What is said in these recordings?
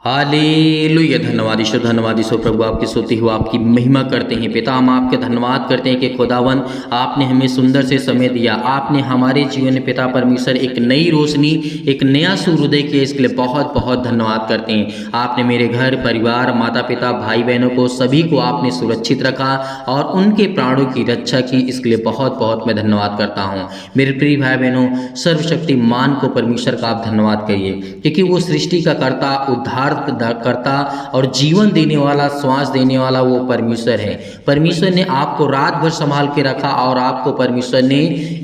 Hallelujah. धन्यवाद ईश्वर, धन्यवाद ईश्वर प्रभु, आपकी स्तुति हो, आपकी महिमा करते हैं पिता। हम आपके धन्यवाद करते हैं कि खुदावन आपने हमें सुंदर से समय दिया, आपने हमारे जीवन में पिता परमेश्वर एक नई रोशनी, एक नया सूर्योदय किया, इसके लिए बहुत बहुत धन्यवाद करते हैं। आपने मेरे घर परिवार, माता पिता, भाई बहनों को सभी को आपने सुरक्षित रखा और उनके प्राणों की रक्षा की, इसके लिए बहुत बहुत मैं धन्यवाद करता हूँ। मेरे प्रिय भाई बहनों, सर्वशक्तिमान को परमेश्वर का आप धन्यवाद करिए, क्योंकि वो सृष्टि का कर्ता, उद्धार करता और जीवन देने वाला, श्वास देने वाला वो परमेश्वर है। परमेश्वर ने आपको रात भर संभाल के रखा और आपको परमेश्वर ने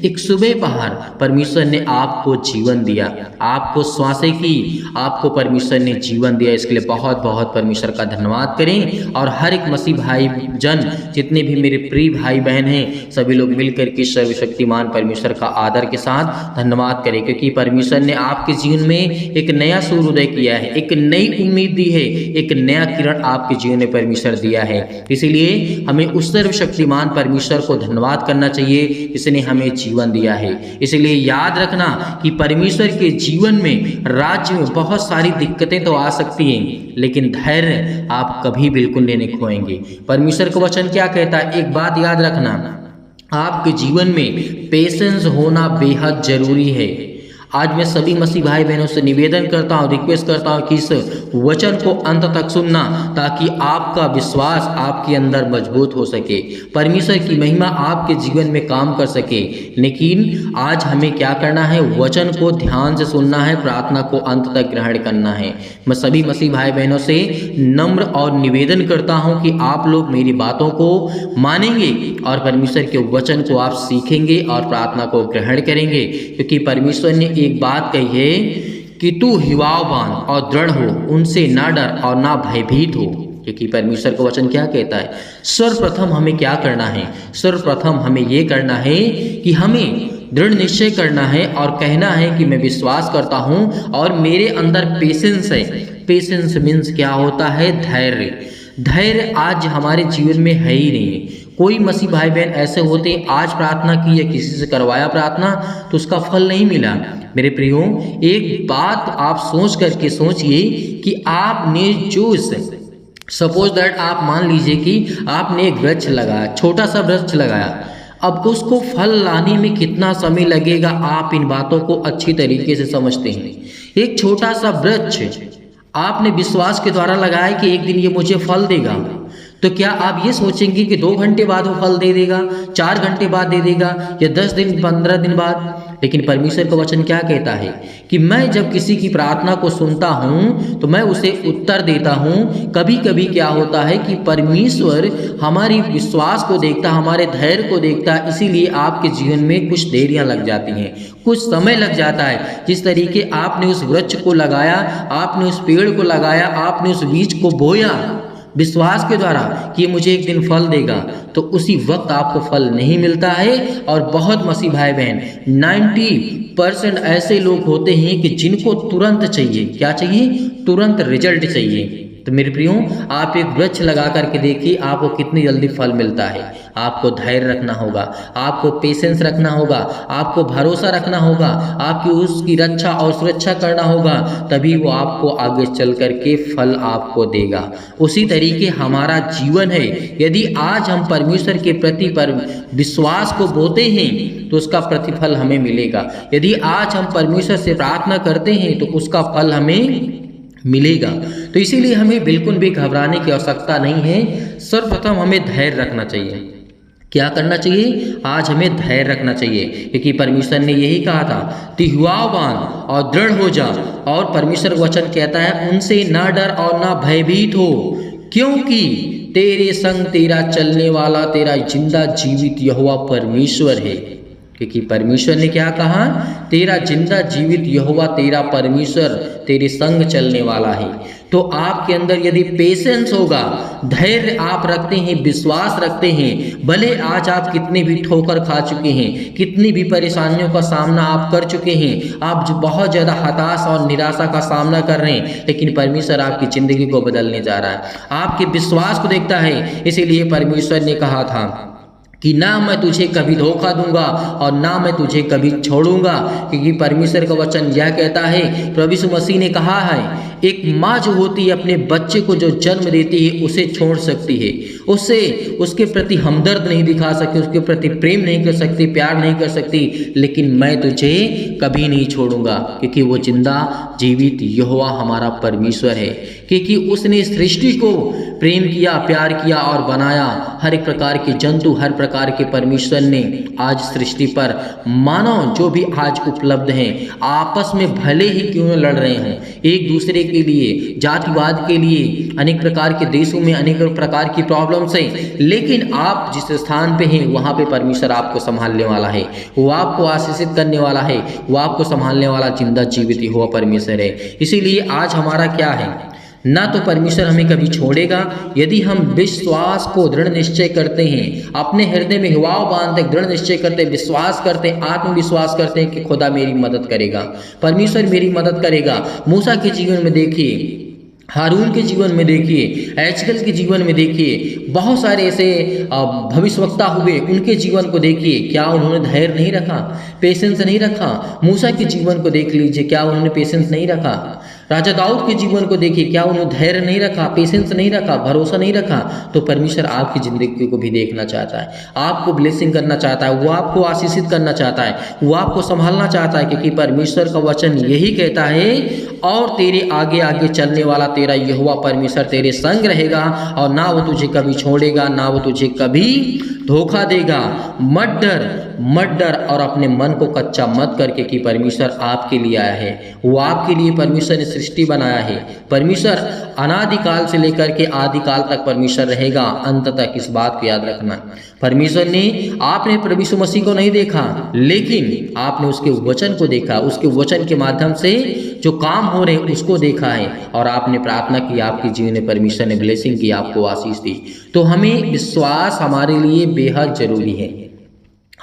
एक सुबह पहर परमेश्वर ने आपको जीवन दिया, आपको श्वासें की, आपको परमेश्वर ने जीवन दिया। इसके लिए बहुत बहुत परमेश्वर का धन्यवाद करें। और हर एक मसीह भाई जन, जितने भी मेरे प्रिय भाई बहन हैं, सभी लोग मिलकर के सर्वशक्तिमान परमेश्वर का आदर के साथ धन्यवाद करें, क्योंकि परमेश्वर ने आपके जीवन में एक नया सूर्योदय किया है, एक नई उम्मीद दी है, एक नया किरण आपके जीवन में परमेश्वर दिया है। इसीलिए हमें उस सर्वशक्तिमान परमेश्वर को धन्यवाद करना चाहिए जिसने हमें जीवन दिया है। इसलिए याद रखना कि परमेश्वर के जीवन में, राज्य में बहुत सारी दिक्कतें तो आ सकती हैं, लेकिन धैर्य आप कभी बिल्कुल नहीं खोएंगे। परमेश्वर का वचन क्या कहता है, एक बात याद रखना, आपके जीवन में पेशेंस होना बेहद जरूरी है। आज मैं सभी मसीह भाई बहनों से निवेदन करता हूँ, रिक्वेस्ट करता हूँ कि इस वचन को अंत तक सुनना, ताकि आपका विश्वास आपके अंदर मजबूत हो सके, परमेश्वर की महिमा आपके जीवन में काम कर सके। लेकिन आज हमें क्या करना है, वचन को ध्यान से सुनना है, प्रार्थना को अंत तक ग्रहण करना है। मैं सभी मसीह भाई बहनों से नम्र और निवेदन करता हूँ कि आप लोग मेरी बातों को मानेंगे और परमेश्वर के वचन को आप सीखेंगे और प्रार्थना को ग्रहण करेंगे, क्योंकि परमेश्वर ने एक बात कही है कि तू हिवावान और दृढ़ हो, उनसे ना डर और ना भयभीत हो। क्योंकि परमेश्वर का वचन क्या कहता है, सर्वप्रथम हमें क्या करना है, सर्वप्रथम हमें ये करना है कि हमें दृढ़ निश्चय करना है और कहना है कि मैं विश्वास करता हूँ और मेरे अंदर पेशेंस है। पेशेंस मीन्स क्या होता है, धैर्य। धैर्य आज हमारे जीवन में है ही नहीं। कोई मसीह भाई बहन ऐसे होते हैं, आज प्रार्थना की या किसी से करवाया प्रार्थना तो उसका फल नहीं मिला। मेरे प्रियो, एक बात आप सोच करके सोचिए कि आपने जो सपोज दैट आप मान लीजिए कि आपने एक वृक्ष लगाया, छोटा सा वृक्ष लगाया, अब उसको फल लाने में कितना समय लगेगा, आप इन बातों को अच्छी तरीके से समझते हैं। एक छोटा सा वृक्ष आपने विश्वास के द्वारा लगाया कि एक दिन ये मुझे फल देगा, तो क्या आप ये सोचेंगे कि 2 घंटे बाद वो फल दे देगा, 4 घंटे बाद दे देगा या 10 दिन 15 दिन बाद? लेकिन परमेश्वर का वचन क्या कहता है कि मैं जब किसी की प्रार्थना को सुनता हूँ तो मैं उसे उत्तर देता हूँ। कभी कभी क्या होता है कि परमेश्वर हमारी विश्वास को देखता, हमारे धैर्य को देखता, इसीलिए आपके जीवन में कुछ देरियाँ लग जाती हैं, कुछ समय लग जाता है। जिस तरीके आपने उस वृक्ष को लगाया, आपने उस पेड़ को लगाया, आपने उस बीज को बोया विश्वास के द्वारा कि ये मुझे एक दिन फल देगा, तो उसी वक्त आपको फल नहीं मिलता है। और बहुत मसीह भाई बहन 90% ऐसे लोग होते हैं कि जिनको तुरंत चाहिए, क्या चाहिए, तुरंत रिजल्ट चाहिए। तो मेरे प्रियो, आप एक वृक्ष लगा करके देखिए आपको कितनी जल्दी फल मिलता है। आपको धैर्य रखना होगा, आपको पेशेंस रखना होगा, आपको भरोसा रखना होगा, आपकी उसकी रक्षा और सुरक्षा करना होगा, तभी वो आपको आगे चल करके फल आपको देगा। उसी तरीके हमारा जीवन है। यदि आज हम परमेश्वर के प्रति विश्वास को बोते हैं तो उसका प्रतिफल हमें मिलेगा। यदि आज हम परमेश्वर से प्रार्थना करते हैं तो उसका फल हमें मिलेगा। तो इसीलिए हमें बिल्कुल भी घबराने की आवश्यकता नहीं है। सर्वप्रथम हमें धैर्य रखना चाहिए। क्या करना चाहिए, आज हमें धैर्य रखना चाहिए, क्योंकि परमेश्वर ने यही कहा था, तिहुआवान और दृढ़ हो जा। और परमेश्वर वचन कहता है, उनसे ना डर और ना भयभीत हो, क्योंकि तेरे संग तेरा चलने वाला, तेरा जिंदा जीवित यहोवा परमेश्वर है। क्योंकि परमेश्वर ने क्या कहा, तेरा जिंदा जीवित यहोवा तेरा परमेश्वर तेरे संग चलने वाला है। तो आपके अंदर यदि पेशेंस होगा, धैर्य आप रखते हैं, विश्वास रखते हैं, भले आज आप कितने भी ठोकर खा चुके हैं, कितनी भी परेशानियों का सामना आप कर चुके हैं, आप जो बहुत ज़्यादा हताश और निराशा का सामना कर रहे हैं, लेकिन परमेश्वर आपकी ज़िंदगी को बदलने जा रहा है, आपके विश्वास को देखता है। इसीलिए परमेश्वर ने कहा था कि ना मैं तुझे कभी धोखा दूंगा और ना मैं तुझे कभी छोड़ूंगा, क्योंकि परमेश्वर का वचन यह कहता है, प्रभु यीशु मसीह ने कहा है, एक माँ जो होती है अपने बच्चे को जो जन्म देती है उसे छोड़ सकती है, उसके प्रति हमदर्द नहीं दिखा सकती, उसके प्रति प्रेम नहीं कर सकती, प्यार नहीं कर सकती, लेकिन मैं तुझे कभी नहीं छोड़ूंगा, क्योंकि वो जिंदा जीवित यहोवा हमारा परमेश्वर है, क्योंकि उसने सृष्टि को प्रेम किया, प्यार किया और बनाया। हर एक प्रकार के जंतु, हर प्रकार के परमेश्वर ने आज सृष्टि पर मानव जो भी आज उपलब्ध हैं आपस में भले ही क्यों न लड़ रहे हों, एक दूसरे के लिए, जातिवाद के लिए, अनेक प्रकार के देशों में अनेक प्रकार की प्रॉब्लम्स हैं, लेकिन आप जिस स्थान पे हैं वहाँ पे परमेश्वर आपको संभालने वाला है, वो आपको आशीषित करने वाला है, वो आपको संभालने वाला जिंदा जीवित हुआ परमेश्वर है। इसीलिए आज हमारा क्या है, ना तो परमेश्वर हमें कभी छोड़ेगा यदि हम विश्वास को दृढ़ निश्चय करते हैं, अपने हृदय में हिवाव बांधते, दृढ़ निश्चय करते, विश्वास करते, आत्मविश्वास करते हैं कि खुदा मेरी मदद करेगा, परमेश्वर मेरी मदद करेगा। मूसा के जीवन में देखिए, हारून के जीवन में देखिए, एजकल के जीवन में देखिए, बहुत सारे ऐसे भविष्यवक्ता हुए, उनके जीवन को देखिए, क्या उन्होंने धैर्य नहीं रखा, पेशेंस नहीं रखा। मूसा के जीवन को देख लीजिए, क्या उन्होंने पेशेंस नहीं रखा। राजा दाऊद के जीवन को देखिए, क्या उन्होंने धैर्य नहीं रखा, पेशेंस नहीं रखा, भरोसा नहीं रखा। तो परमेश्वर आपकी ज़िंदगी को भी देखना चाहता है, आपको ब्लेसिंग करना चाहता है, वो आपको आशीषित करना चाहता है, वो आपको संभालना चाहता है, क्योंकि परमेश्वर का वचन यही कहता है, और तेरे आगे आगे चलने वाला तेरा यहोवा परमेश्वर तेरे संग रहेगा, और ना वो तुझे कभी छोड़ेगा, ना वो तुझे कभी धोखा देगा। मत डर और अपने मन को कच्चा मत करके कि परमेश्वर आपके लिए आया है, वो आपके लिए परमेश्वर ने सृष्टि बनाया है। परमेश्वर अनादिकाल से लेकर के आदिकाल तक परमेश्वर रहेगा, अंत तक इस बात को याद रखना। परमेश्वर ने, आपने प्रभु यीशु मसीह को नहीं देखा, लेकिन आपने उसके वचन को देखा, उसके वचन के माध्यम से जो काम हो रहे हैं उसको देखा है, और आपने प्रार्थना की, आपके जीवन में परमेश्वर ने ब्लेसिंग की, आपको आशीष दी। तो हमें विश्वास हमारे लिए बेहद जरूरी है।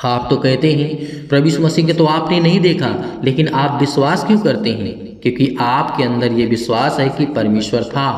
आप तो कहते हैं प्रभु यीशु मसीह के तो आपने नहीं देखा, लेकिन आप विश्वास क्यों करते हैं? क्योंकि आपके अंदर ये विश्वास है कि परमेश्वर था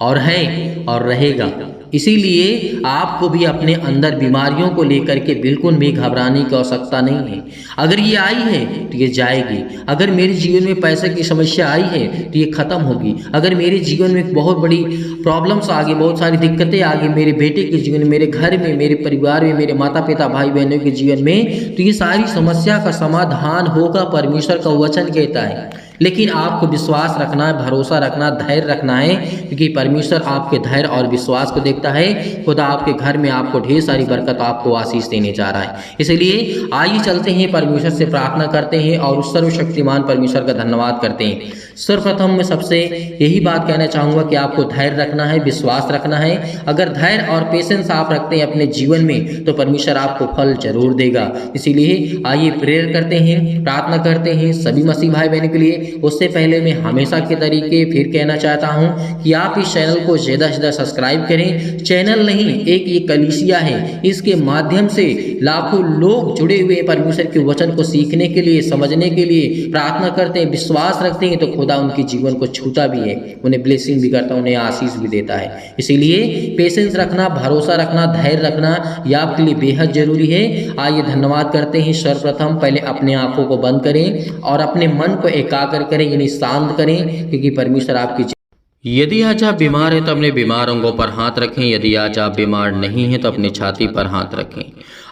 और है और रहेगा। इसीलिए आपको भी अपने अंदर बीमारियों को लेकर के बिल्कुल भी घबराने की आवश्यकता नहीं है। अगर ये आई है तो ये जाएगी। अगर मेरे जीवन में पैसे की समस्या आई है तो ये खत्म होगी। अगर मेरे जीवन में बहुत बड़ी प्रॉब्लम्स आ गई, बहुत सारी दिक्कतें आ गई, मेरे बेटे के जीवन में, मेरे घर में, मेरे परिवार में, मेरे माता पिता भाई बहनों के जीवन में, तो ये सारी समस्या का समाधान होगा, परमेश्वर का वचन कहता है। लेकिन आपको विश्वास रखना है, भरोसा रखना, धैर्य रखना है, क्योंकि परमेश्वर आपके धैर्य और विश्वास को देखता है। खुदा आपके घर में आपको ढेर सारी बरकत, आपको आशीष देने जा रहा है। इसलिए आइए चलते हैं, परमेश्वर से प्रार्थना करते हैं और उस सर्वशक्तिमान परमेश्वर का धन्यवाद करते हैं। सर्वप्रथम मैं सबसे यही बात कहना चाहूँगा कि आपको धैर्य रखना है, विश्वास रखना है। अगर धैर्य और पेशेंस आप रखते हैं अपने जीवन में तो परमेश्वर आपको फल जरूर देगा। इसीलिए आइए प्रेयर करते हैं, प्रार्थना करते हैं सभी मसीह भाई बहनों के लिए। उससे पहले मैं हमेशा के तरीके फिर कहना चाहता हूं कि आप इस चैनल को ज़्यादा से ज़्यादा सब्सक्राइब करें। चैनल नहीं, एक ये कलीसिया है, इसके माध्यम से लाखों लोग जुड़े हुए परमेश्वर के वचन को सीखने के लिए, समझने के लिए प्रार्थना करते हैं, विश्वास रखते हैं, तो खुदा उनके जीवन को छूता भी है, उन्हें ब्लेसिंग भी करता है, उन्हें आशीष भी देता है। इसीलिए पेशेंस रखना, भरोसा रखना, धैर्य रखना, यह आपके लिए बेहद जरूरी है। आइए धन्यवाद करते हैं। सर्वप्रथम पहले अपने आंखों को बंद करें और अपने मन को एकाग्र करें, यानी शांत करें, क्योंकि परमेश्वर आपकी। यदि आज आप बीमार हैं तो अपने बीमार अंगों पर हाथ रखें। यदि आज आप बीमार नहीं हैं तो अपनी छाती पर हाथ रखें,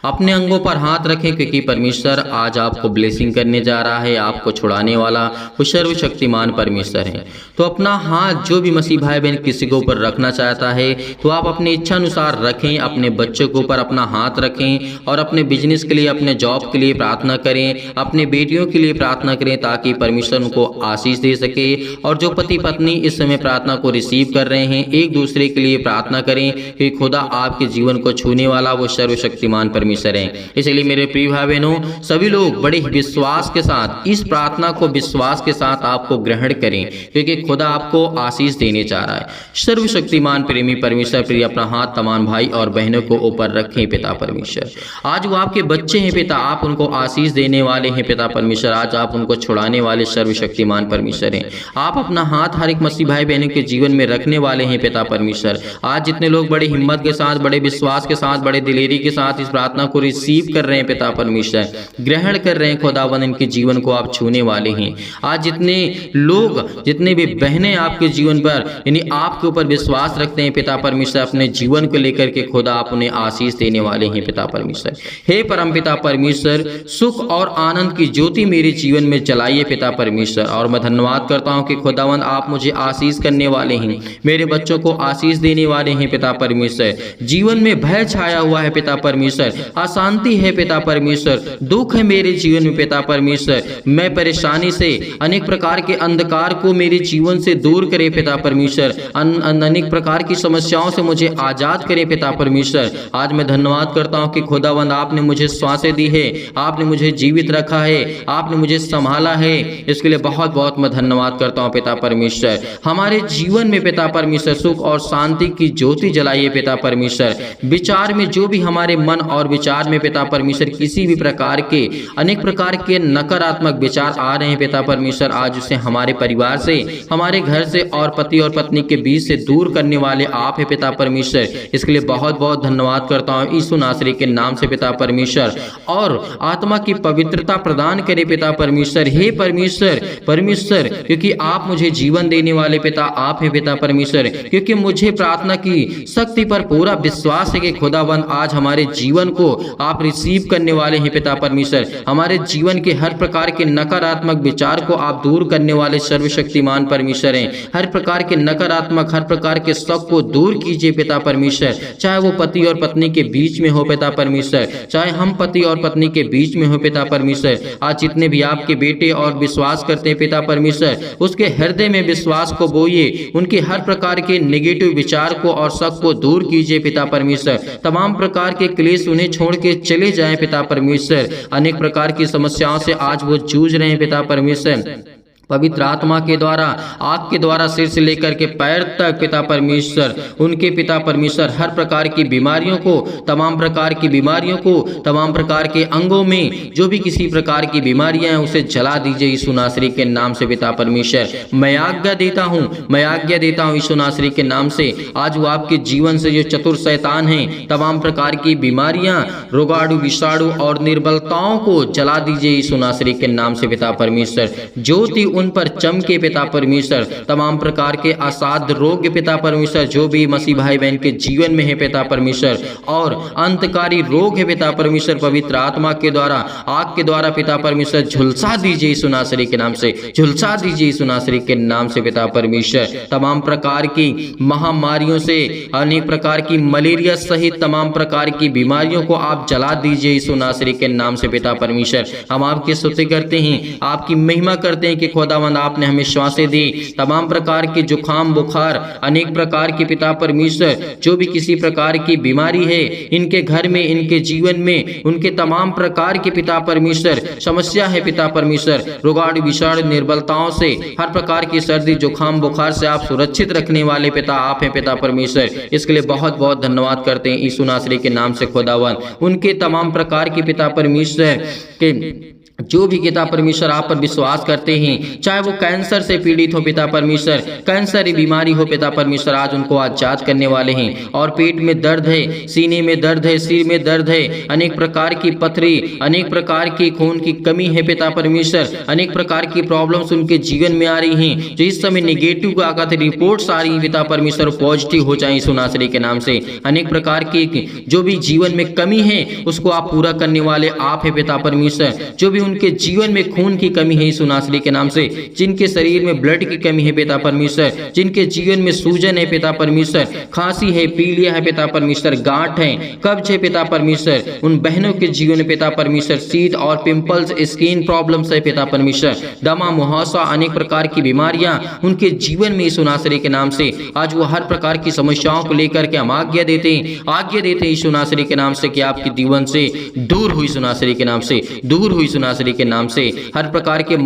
अपने अंगों पर हाथ रखें, क्योंकि परमेश्वर आज आपको ब्लेसिंग करने जा रहा है। आपको छुड़ाने वाला वो सर्वशक्तिमान परमेश्वर है। तो अपना हाथ जो भी मसीह भाई बहन किसी के ऊपर रखना चाहता है तो आप अपनी इच्छा अनुसार रखें। अपने बच्चों के ऊपर अपना हाथ रखें और अपने बिजनेस के लिए, अपने जॉब के लिए प्रार्थना करें, अपने बेटियों के लिए प्रार्थना करें, ताकि परमेश्वर उनको आशीष दे सके। और जो पति पत्नी इस समय प्रार्थना को रिसीव कर रहे हैं, एक दूसरे के लिए प्रार्थना करें कि खुदा आपके जीवन को छूने वाला वो सर्वशक्तिमान परमेश्वर है। इसलिए मेरे प्रिय भाई बहनों, सभी लोग बड़े विश्वास के साथ इस प्रार्थना को विश्वास के साथ आपको ग्रहण करें, क्योंकि खुदा आपको आशीष देने जा रहा है। सर्वशक्तिमान प्रेमी परमेश्वर प्रिय अपना हाथ तमाम भाई और बहनों को ऊपर रखें पिता परमेश्वर। आज वो आपके बच्चे हैं पिता, आप उनको आशीष देने वाले हैं पिता परमेश्वर। आज आप उनको छुड़ाने वाले सर्वशक्तिमान परमेश्वर हैं। आप अपना हाथ हर एक मसीह भाई बहनों के जीवन में रखने वाले हैं पिता परमेश्वर। आज जितने लोग बड़े हिम्मत के साथ, बड़े विश्वास के साथ, बड़े दिलेरी के साथ इस प्रार्थना प्रार्थना को रिसीव कर रहे हैं पिता परमेश्वर, ग्रहण कर रहे हैं खुदावन, इनके जीवन को आप छूने वाले हैं। आज जितने लोग, जितने भी बहनें आपके जीवन पर यानी आपके ऊपर विश्वास रखते हैं पिता परमेश्वर, अपने जीवन को लेकर के खुदा आप उन्हें आशीष देने वाले हैं पिता परमेश्वर। हे परम पिता परमेश्वर, सुख और आनंद की ज्योति मेरे जीवन में जलाइए पिता परमेश्वर। और मैं धन्यवाद करता हूं कि खुदावंद आप मुझे आशीष करने वाले हैं, मेरे बच्चों को आशीष देने वाले हैं पिता परमेश्वर। जीवन में भय छाया हुआ है पिता परमेश्वर, अशांति है पिता परमेश्वर, दुख है मेरे जीवन में पिता परमेश्वर। मैं परेशानी से, अनेक प्रकार के अंधकार को मेरे जीवन से दूर करे पिता परमेश्वर, अनेक प्रकार की समस्याओं से मुझे आजाद करे पिता परमेश्वर। आज मैं धन्यवाद करता हूं कि खुदावंद आपने मुझे सांसें दी है, आपने मुझे जीवित रखा है, आपने मुझे संभाला है, इसके लिए बहुत बहुत मैं धन्यवाद करता हूं पिता परमेश्वर। हमारे जीवन में पिता परमेश्वर सुख और शांति की ज्योति जलाइए पिता परमेश्वर। विचार में जो भी हमारे मन और विचार में पिता परमेश्वर किसी भी प्रकार के, अनेक प्रकार के नकारात्मक विचार आ रहे हैं पिता परमेश्वर, आज उसे हमारे परिवार से, हमारे घर से और पति और पत्नी के बीच से दूर करने वाले आप है पिता परमेश्वर। इसके लिए बहुत बहुत धन्यवाद करता हूँ यीशु नासरी के नाम से पिता परमेश्वर। और आत्मा की पवित्रता प्रदान करे पिता परमेश्वर। हे परमेश्वर, परमेश्वर, क्योंकि आप मुझे जीवन देने वाले पिता आप है पिता परमेश्वर, क्योंकि मुझे प्रार्थना की शक्ति पर पूरा विश्वास है कि खुदावंद आज हमारे जीवन को आप रिसीव करने वाले हैं पिता परमेश्वर। हमारे जीवन के हर प्रकार के नकारात्मक विचार को आप दूर करने वाले सर्वशक्तिमान परमेश्वर हैं। हर प्रकार के नकारात्मक, हर प्रकार के शक को दूर कीजिए पिता परमेश्वर, चाहे वो पति और पत्नी के बीच में हो पिता परमेश्वर, चाहे हम पति और पत्नी के बीच में हो पिता परमेश्वर। आज जितने भी आपके बेटे और विश्वास करते हैं पिता परमेश्वर, उसके हृदय में विश्वास को बोइए, उनके हर प्रकार के नेगेटिव विचार को और शक को दूर कीजिए पिता परमेश्वर। तमाम प्रकार के क्लेश उन्हें छोड़ के चले जाएं पिता परमेश्वर। अनेक प्रकार की समस्याओं से आज वो जूझ रहे हैं पिता परमेश्वर। पवित्र आत्मा के द्वारा, आग के द्वारा सिर से लेकर के पैर तक पिता परमेश्वर, उनके पिता परमेश्वर हर प्रकार की बीमारियों को, तमाम प्रकार की बीमारियों को, तमाम प्रकार के अंगों में जो भी किसी प्रकार की बीमारियां हैं उसे जला दीजिए यीशु नासरी के नाम से पिता परमेश्वर। मैं आज्ञा देता हूं, मैं आज्ञा देता हूं यीशु नासरी के नाम से। आज वो आपके जीवन से जो चतुर शैतान हैं, तमाम प्रकार की बीमारियां, रोगाणु, विषाणु और निर्बलताओं को जला दीजिए यीशु नासरी के नाम से पिता परमेश्वर। ज्योति उन पर चमके पिता परमेश्वर। तमाम प्रकार के असाध्य रोग पिता परमेश्वर जो भी मसीह भाई बहन के जीवन में है पिता परमेश्वर, और अंतकारी रोग है पिता परमेश्वर, पवित्र आत्मा के द्वारा, आग के द्वारा पिता परमेश्वर झुलसा दीजिए यीशु नासरी के नाम से, झुलसा दीजिए यीशु नासरी के नाम से पिता परमेश्वर। तमाम प्रकार की महामारियों से, अनेक प्रकार की मलेरिया सहित तमाम प्रकार की बीमारियों को आप जला दीजिए यीशु नासरी के नाम से पिता परमेश्वर। हम आपकी स्तुति करते हैं, आपकी महिमा करते हैं कि खुदावंद आपने हमें श्वासें दी। तमाम प्रकार के जुखाम, बुखार, अनेक प्रकार के पिता परमेश्वर जो भी किसी प्रकार की बीमारी है इनके घर में, इनके जीवन में, उनके तमाम प्रकार के पिता परमेश्वर समस्या है पिता परमेश्वर, रोगाणु, विषाणु, निर्बलताओं से, हर प्रकार की सर्दी, जुखाम, बुखार से आप सुरक्षित रखने वाले पिता आप हैं पिता परमेश्वर। इसके लिए बहुत बहुत धन्यवाद करते हैं यीशु नासरी के नाम से खुदावंद। उनके तमाम प्रकार के पिता परमेश्वर के जो भी पिता परमेश्वर आप पर विश्वास करते हैं, चाहे वो कैंसर से पीड़ित हो पिता परमेश्वर, कैंसर की बीमारी हो पिता परमेश्वर, आज उनको आजाद करने वाले हैं। और पेट में दर्द है, सीने में दर्द है, सिर में दर्द है, अनेक प्रकार की पथरी, अनेक प्रकार की खून की कमी है पिता परमेश्वर, अनेक प्रकार की प्रॉब्लम्स उनके जीवन में आ रही हैं, जो इस समय नेगेटिव आकर रिपोर्ट्स आ रही हैं पिता परमेश्वर, पॉजिटिव हो जाए यीशु नासरी के नाम से। अनेक प्रकार की जो भी जीवन में कमी है उसको आप पूरा करने वाले आप है पिता परमेश्वर। जो भी उनके जीवन में खून की कमी है यीशु नासरी के नाम से, जिनके शरीर में ब्लड की कमी है पिता परमेश्वर, जिनके जीवन में सूजन है पिता परमेश्वर, खांसी है, पीलिया है पिता परमेश्वर, गांठ है, कब्ज है पिता परमेश्वर, उन बहनों के जीवन में पिता परमेश्वर शीत और पिंपल्स, स्किन प्रॉब्लम्स है पिता परमेश्वर, दमा, मुहासा, अनेक प्रकार की बीमारियां उनके जीवन में यीशु नासरी के नाम से। आज वो हर प्रकार की समस्याओं को लेकर के हम आज्ञा देते हैं यीशु नासरी के नाम से कि आपके जीवन से दूर हुई यीशु नासरी के नाम से, दूर हुई यीशु नासरी के नाम से। हर प्रकार के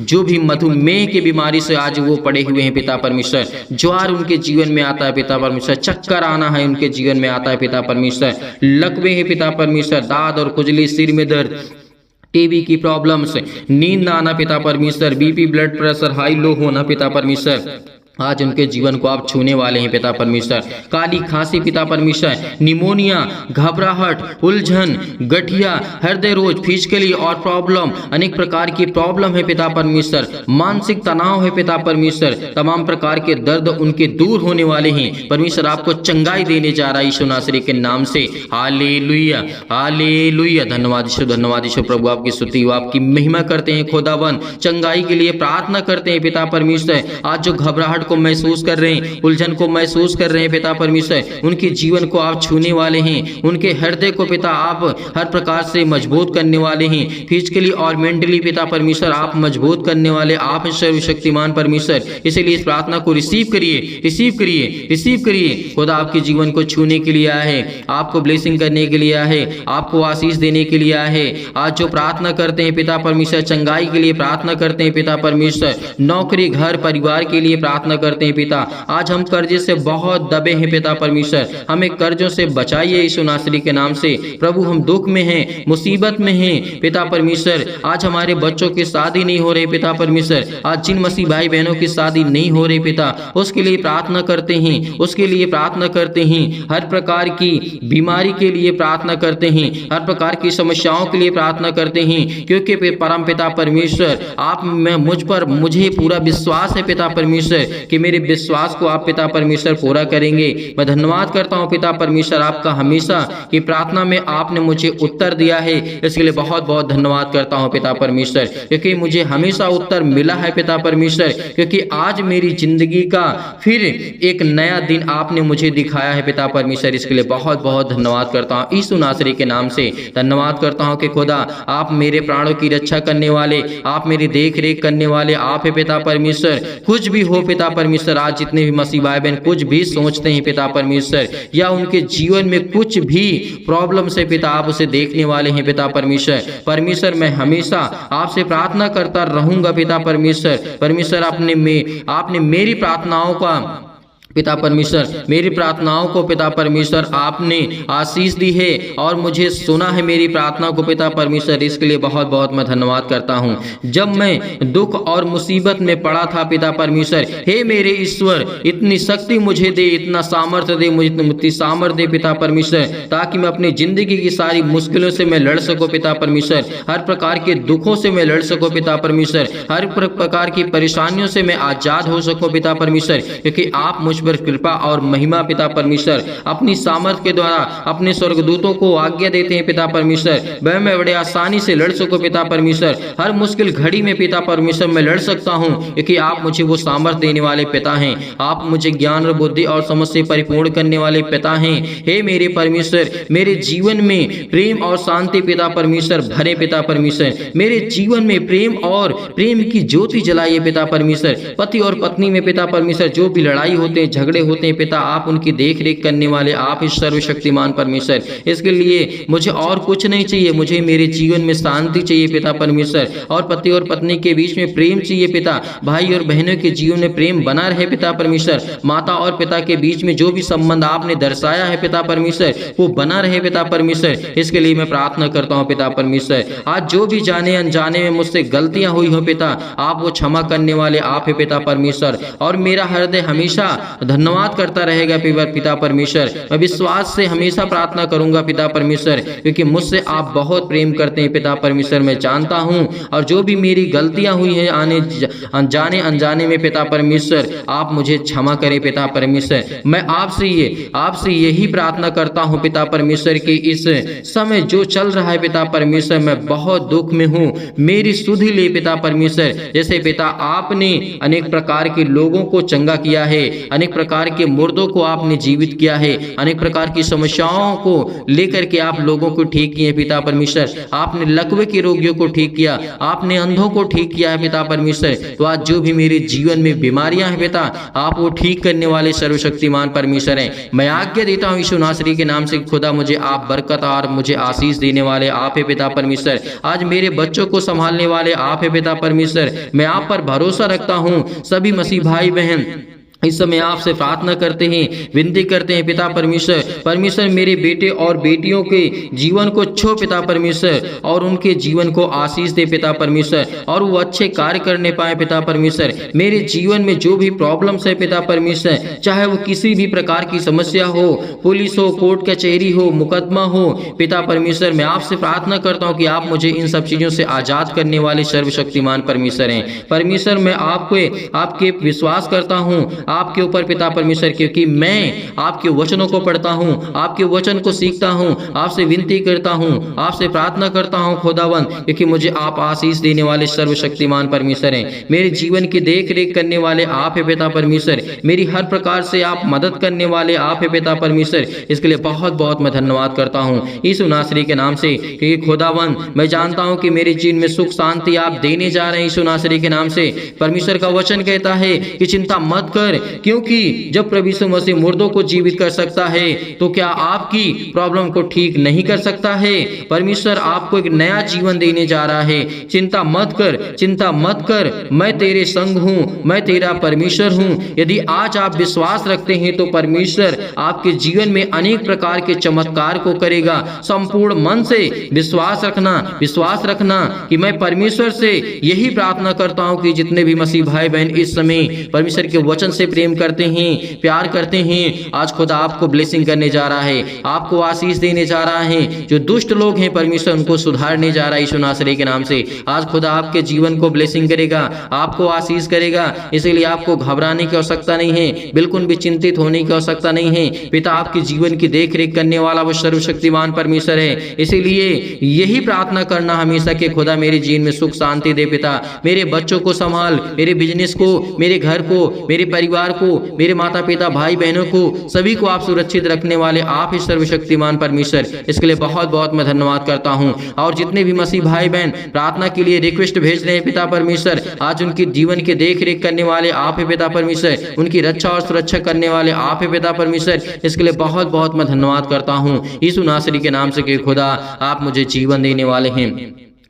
जो भी मधुमेह की बीमारी से आज वो पड़े हुए हैं पिता परमेश्वर, ज्वार उनके जीवन में आता है पिता परमेश्वर, चक्कर आना है उनके जीवन में आता है पिता परमेश्वर, लकवे है पिता परमेश्वर, दाद और खुजली, सिर में दर्द, टीबी की प्रॉब्लम्स, नींद आना पिता परमेश्वर, BP, blood pressure high low होना पिता परमेश्वर, आज उनके जीवन को आप छूने वाले हैं पिता परमेश्वर। काली खांसी पिता परमेश्वर, निमोनिया, घबराहट, उलझन, गठिया, हृदय रोग, फिजिकली और प्रॉब्लम, अनेक प्रकार की प्रॉब्लम है पिता परमेश्वर। मानसिक तनाव है पिता परमेश्वर। तमाम प्रकार के दर्द उनके दूर होने वाले हैं। परमेश्वर आपको चंगाई देने जा रहा है यीशु नासरी के नाम से। Hallelujah, hallelujah. धन्यवाद यीशु, धन्यवाद यीशु। प्रभु आपकी स्तुति हो, आपकी महिमा करते हैं खुदावन। चंगाई के लिए प्रार्थना करते हैं पिता परमेश्वर। आज जो घबराहट को महसूस कर रहे हैं, उलझन को महसूस कर रहे हैं पिता परमेश्वर, उनके जीवन को आप छूने वाले हैं। उनके हृदय को पिता आप हर प्रकार से मजबूत करने वाले हैं। फिजिकली और मेंटली पिता परमेश्वर आप मजबूत करने वाले आप सर्वशक्तिमान परमेश्वर। इसलिए इस प्रार्थना को रिसीव करिए, रिसीव करिए, रिसीव करिए। खुदा आपके जीवन को छूने के लिए आया है, आपको ब्लेसिंग करने के लिए आया है, आपको आशीष देने के लिए आया है। आज जो प्रार्थना करते हैं पिता परमेश्वर, चंगाई के लिए प्रार्थना करते हैं पिता परमेश्वर, नौकरी, घर, परिवार के लिए प्रार्थना करते हैं पिता। आज हम कर्जे से बहुत दबे हैं पिता परमेश्वर, हमें कर्जों से बचाइए यीशु नासरी के नाम से। प्रभु हम दुख में हैं, मुसीबत में हैं पिता परमेश्वर। आज हमारे बच्चों की शादी नहीं हो रही पिता परमेश्वर। आज जिन मसीह भाई बहनों की शादी नहीं हो रही पिता, उसके लिए प्रार्थना करते हैं, उसके लिए प्रार्थना करते हैं। हर प्रकार की बीमारी के लिए प्रार्थना करते हैं, हर प्रकार की समस्याओं के लिए प्रार्थना करते हैं, क्योंकि परम पिता परमेश्वर आप में मुझे पूरा विश्वास है पिता परमेश्वर कि मेरे विश्वास को आप पिता परमेश्वर पूरा करेंगे। मैं धन्यवाद करता हूं पिता परमेश्वर आपका हमेशा कि प्रार्थना में आपने मुझे उत्तर दिया है। इसके लिए बहुत बहुत धन्यवाद करता हूं पिता परमेश्वर, क्योंकि मुझे हमेशा उत्तर मिला है पिता परमेश्वर। क्योंकि आज मेरी जिंदगी का फिर एक नया दिन आपने मुझे दिखाया है पिता परमेश्वर। इसके लिए बहुत बहुत धन्यवाद करता हूँ यीशु नासरी के नाम से। धन्यवाद करता हूँ कि खुदा आप मेरे प्राणों की रक्षा करने वाले, आप मेरी देख रेख करने वाले आप है पिता परमेश्वर। कुछ भी हो पिता परमेश्वर, आज जितने भी मसीह भाई बहन कुछ भी सोचते हैं पिता परमेश्वर, या उनके जीवन में कुछ भी प्रॉब्लम से पिता आप उसे देखने वाले हैं पिता परमेश्वर। परमेश्वर मैं हमेशा आपसे प्रार्थना करता रहूंगा पिता परमेश्वर। परमेश्वर आपने मेरी प्रार्थनाओं का पिता परमेश्वर, मेरी प्रार्थनाओं को पिता परमेश्वर आपने आशीष दी है और मुझे सुना है मेरी प्रार्थना को पिता परमेश्वर। इसके लिए बहुत बहुत मैं धन्यवाद करता हूँ। जब मैं दुख और मुसीबत में पड़ा था पिता परमेश्वर, हे मेरे ईश्वर इतनी शक्ति मुझे दे, इतना सामर्थ्य दे, मुझे इतनी सामर्थ्य दे पिता परमेश्वर, ताकि मैं अपनी जिंदगी की सारी मुश्किलों से मैं लड़ सकूँ पिता परमेश्वर। हर प्रकार के दुखों से मैं लड़ सकूँ पिता परमेश्वर। हर प्रकार की परेशानियों से मैं आजाद हो सकूँ पिता परमेश्वर, क्योंकि आप मुझ पर कृपा और महिमा पिता परमेश्वर अपनी सामर्थ्य के द्वारा अपने स्वर्गदूतों को आज्ञा देते हैं पिता परमेश्वर। वह मैं बड़े आसानी से लड़ सकूं पिता परमेश्वर। हर मुश्किल घड़ी में पिता परमेश्वर मैं लड़ सकता हूं, क्योंकि आप मुझे वो सामर्थ्य देने वाले पिता हैं। आप मुझे ज्ञान और बुद्धि और समझ से परिपूर्ण करने वाले पिता हैं। हे मेरे परमेश्वर, मेरे जीवन में प्रेम और शांति पिता परमेश्वर भरे पिता परमेश्वर। मेरे जीवन में प्रेम और प्रेम की ज्योति जलाइए पिता परमेश्वर। पति और पत्नी में पिता परमेश्वर जो भी लड़ाई होते हैं, झगड़े होते हैं पिता, आप उनकी देख रेख करने वाले आप इस सर्वशक्तिमान परमेश्वर। इसके लिए मुझे और कुछ नहीं चाहिए, मुझे मेरे जीवन में शांति चाहिए पिता परमेश्वर, और पति और पत्नी के बीच में प्रेम चाहिए पिता। भाई और बहनों के जीवन में प्रेम बना रहे पिता परमेश्वर। माता और पिता के बीच में जो भी संबंध आपने दर्शाया है पिता परमेश्वर, वो बना रहे पिता परमेश्वर। इसके लिए मैं प्रार्थना करता हूँ पिता परमेश्वर। आज जो भी जाने अनजाने में मुझसे गलतियां हुई हो पिता, आप वो क्षमा करने वाले आप है पिता परमेश्वर। और मेरा हृदय हमेशा धन्यवाद करता रहेगा पिता परमेश्वर। मैं विश्वास से हमेशा प्रार्थना करूंगा पिता परमेश्वर, क्योंकि मुझसे आप बहुत प्रेम करते हैं पिता परमेश्वर, मैं जानता हूं। और जो भी मेरी गलतियां हुई हैं जाने अनजाने में पिता परमेश्वर, आप मुझे क्षमा करें पिता परमेश्वर। मैं आपसे यही प्रार्थना करता हूं पिता परमेश्वर कि इस समय जो चल रहा है पिता परमेश्वर, मैं बहुत दुख में हूं, मेरी सुधि ले पिता परमेश्वर। जैसे पिता आपने अनेक प्रकार के लोगों को चंगा किया है, अनेक प्रकार के मुर्दों को आपने जीवित किया है, अनेक प्रकार की समस्याओं को लेकर के आप लोगों को ठीक किए पिता परमेश्वर। आपने लकवे के रोगियों को ठीक किया, आपने अंधों को ठीक किया है पिता परमेश्वर। तो आज जो भी मेरे जीवन में बीमारियां हैं पिता, आप वो ठीक करने वाले सर्वशक्तिमान परमेश्वर हैं। मैं आज्ञा देता हूं यीशु नासरी के नाम से, खुदा मुझे आप बरकत और मुझे आशीष देने वाले आप है पिता परमेश्वर। आज मेरे बच्चों को संभालने वाले आप है पिता परमेश्वर। मैं आप पर भरोसा रखता हूं। सभी मसीह भाई बहन इस समय आपसे प्रार्थना करते हैं, विनती करते हैं पिता परमेश्वर। परमेश्वर मेरे बेटे और बेटियों के जीवन को छो पिता परमेश्वर, और उनके जीवन को आशीष दे पिता परमेश्वर, और वो अच्छे कार्य करने पाए पिता परमेश्वर। मेरे जीवन में जो भी प्रॉब्लम्स है पिता परमेश्वर, चाहे वो किसी भी प्रकार की समस्या हो, पुलिस हो, कोर्ट कचहरी हो, मुकदमा हो, पिता परमेश्वर मैं आपसे प्रार्थना करता हूँ कि आप मुझे इन सब चीज़ों से आज़ाद करने वाले सर्वशक्तिमान परमेश्वर हैं। परमेश्वर मैं आपके विश्वास करता हूँ आपके ऊपर पिता परमेश्वर, क्योंकि मैं आपके वचनों को पढ़ता हूँ, आपके वचन को सीखता हूँ, आपसे विनती करता हूँ, आपसे प्रार्थना करता हूँ खुदावन, क्योंकि मुझे आप आशीष देने वाले सर्वशक्तिमान परमेश्वर हैं। मेरे जीवन की देख रेख करने वाले आप है पिता परमेश्वर, मेरी हर प्रकार से आप मदद करने वाले आप है पिता परमेश्वर। इसके लिए बहुत बहुत मैं धन्यवाद करता हूँ यीशु नासरी के नाम से, क्योंकि खुदावन मैं जानता हूँ कि मेरे जीवन में सुख शांति आप देने जा रहे हैं यीशु नासरी के नाम से। परमेश्वर का वचन कहता है कि चिंता मत कर, क्योंकि जब प्रभु यीशु मसीह मुर्दों को जीवित कर सकता है तो क्या आपकी प्रॉब्लम को ठीक नहीं कर सकता है। परमेश्वर आपको एक नया जीवन देने जा रहा है। चिंता मत कर, चिंता मत कर, मैं तेरे संग हूँ, मैं तेरा परमेश्वर हूँ। यदि आज आप विश्वास रखते हैं तो परमेश्वर आपके जीवन में अनेक प्रकार के चमत्कार को करेगा। संपूर्ण मन से विश्वास रखना कि मैं परमेश्वर से यही प्रार्थना करता हूँ कि जितने भी मसीह भाई बहन इस समय परमेश्वर के वचन से प्रेम करते हैं, प्यार करते हैं, आज खुदा आपको ब्लेसिंग करने जा रहा है, आपको आशीष देने जा रहा है। जो दुष्ट लोग हैं परमेश्वर उनको सुधारने जा रहा है यीशु नासरी के नाम से। आज खुदा आपके जीवन को ब्लेसिंग करेगा, आपको आशीष करेगा। इसीलिए आपको घबराने की आवश्यकता नहीं है, बिल्कुल भी चिंतित होने की आवश्यकता नहीं है। पिता आपके जीवन की देख रेख करने वाला वो सर्वशक्तिमान परमेश्वर है। इसीलिए यही प्रार्थना करना हमेशा कि खुदा मेरे जीवन में सुख शांति दे। पिता मेरे बच्चों को संभाल, मेरे बिजनेस को, मेरे घर को, मेरे परिवार को, मेरे माता पिता भाई बहनों को, सभी को आप सुरक्षित रखने वाले आप ही सर्वशक्तिमान परमेश्वर। इसके लिए बहुत बहुत मैं धन्यवाद करता हूं। और जितने भी मसीह भाई बहन प्रार्थना के लिए रिक्वेस्ट भेज रहे हैं पिता परमेश्वर, आज उनके जीवन के देख रेख करने वाले आप ही पिता परमेश्वर, उनकी रक्षा और सुरक्षा करने वाले आप ही पिता परमेश्वर। इसके लिए बहुत बहुत मैं धन्यवाद करता हूँ यीशु नासरी के नाम से कि खुदा आप मुझे जीवन देने वाले हैं,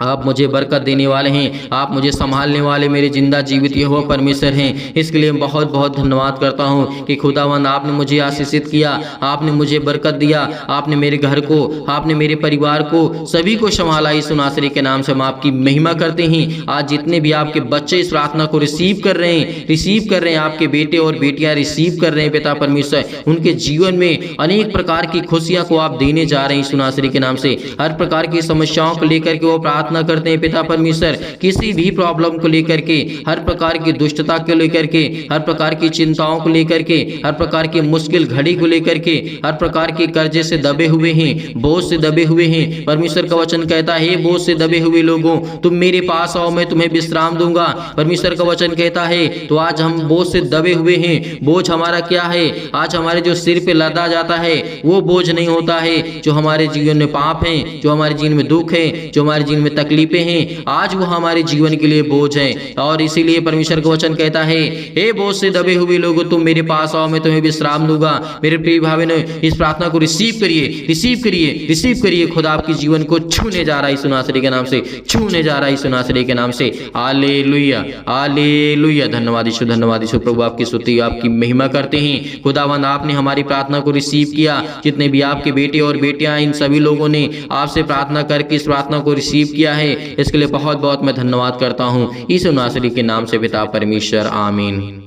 आप मुझे बरकत देने वाले हैं, आप मुझे संभालने वाले मेरे जिंदा जीवित यहोवा परमेश्वर हैं। इसके लिए बहुत बहुत धन्यवाद करता हूं कि खुदावंद आपने मुझे आशीषित किया, आपने मुझे बरकत दिया, आपने मेरे घर को, आपने मेरे परिवार को, सभी को संभाला। यीशु नासरी के नाम से हम आपकी महिमा करते हैं। आज जितने भी आपके बच्चे इस प्रार्थना को रिसीव कर रहे हैं, आपके बेटे और बेटियां रिसीव कर रहे हैं पिता परमेश्वर, उनके जीवन में अनेक प्रकार की खुशियां को आप देने जा रहे हैं यीशु नासरी के नाम से। हर प्रकार की समस्याओं को लेकर के वो प्रार्थना करते हैं पिता परमेश्वर, किसी भी प्रॉब्लम को लेकर के, हर प्रकार की दुष्टता को लेकर के, हर प्रकार की चिंताओं को लेकर के, हर प्रकार की मुश्किल घड़ी को लेकर के, हर प्रकार के कर्जे से दबे हुए हैं, बोझ से दबे हुए हैं। परमेश्वर का वचन कहता है बोझ से दबे हुए लोगों तुम मेरे पास आओ, मैं तुम्हें विश्राम दूंगा। परमेश्वर का वचन कहता है तो आज हम बोझ से दबे हुए हैं। बोझ हमारा क्या है? आज हमारे जो सिर पे लदा जाता है वो बोझ नहीं होता है। जो हमारे जीवन में पाप है, जो हमारे जीवन में दुख है, जो हमारे जीवन में तकलीफें हैं, आज वो हमारे जीवन के लिए बोझ है। और इसीलिए परमेश्वर का वचन कहता है हे बोझ से दबे हुए लोगों तुम मेरे पास आओ, मैं तुम्हें विश्राम दूंगा। मेरे प्रिय भाई ने इस प्रार्थना को रिसीव करिए। खुदा आपके जीवन को छूने जा रहा है यीशु नासरी के नाम से, छूने जा रहा है यीशु नासरी के नाम से। Hallelujah, hallelujah. धन्यवाद यीशु, प्रभु आपकी स्तुति, आपकी महिमा करते हैं। खुदावंद आपने हमारी प्रार्थना को रिसीव किया। जितने भी आपके बेटे और बेटियां, इन सभी लोगों ने आपसे प्रार्थना करके इस प्रार्थना को रिसीव किया है। इसके लिए बहुत बहुत मैं धन्यवाद करता हूँ यीशु नासरी के नाम से पिता परमेश्वर, आमीन।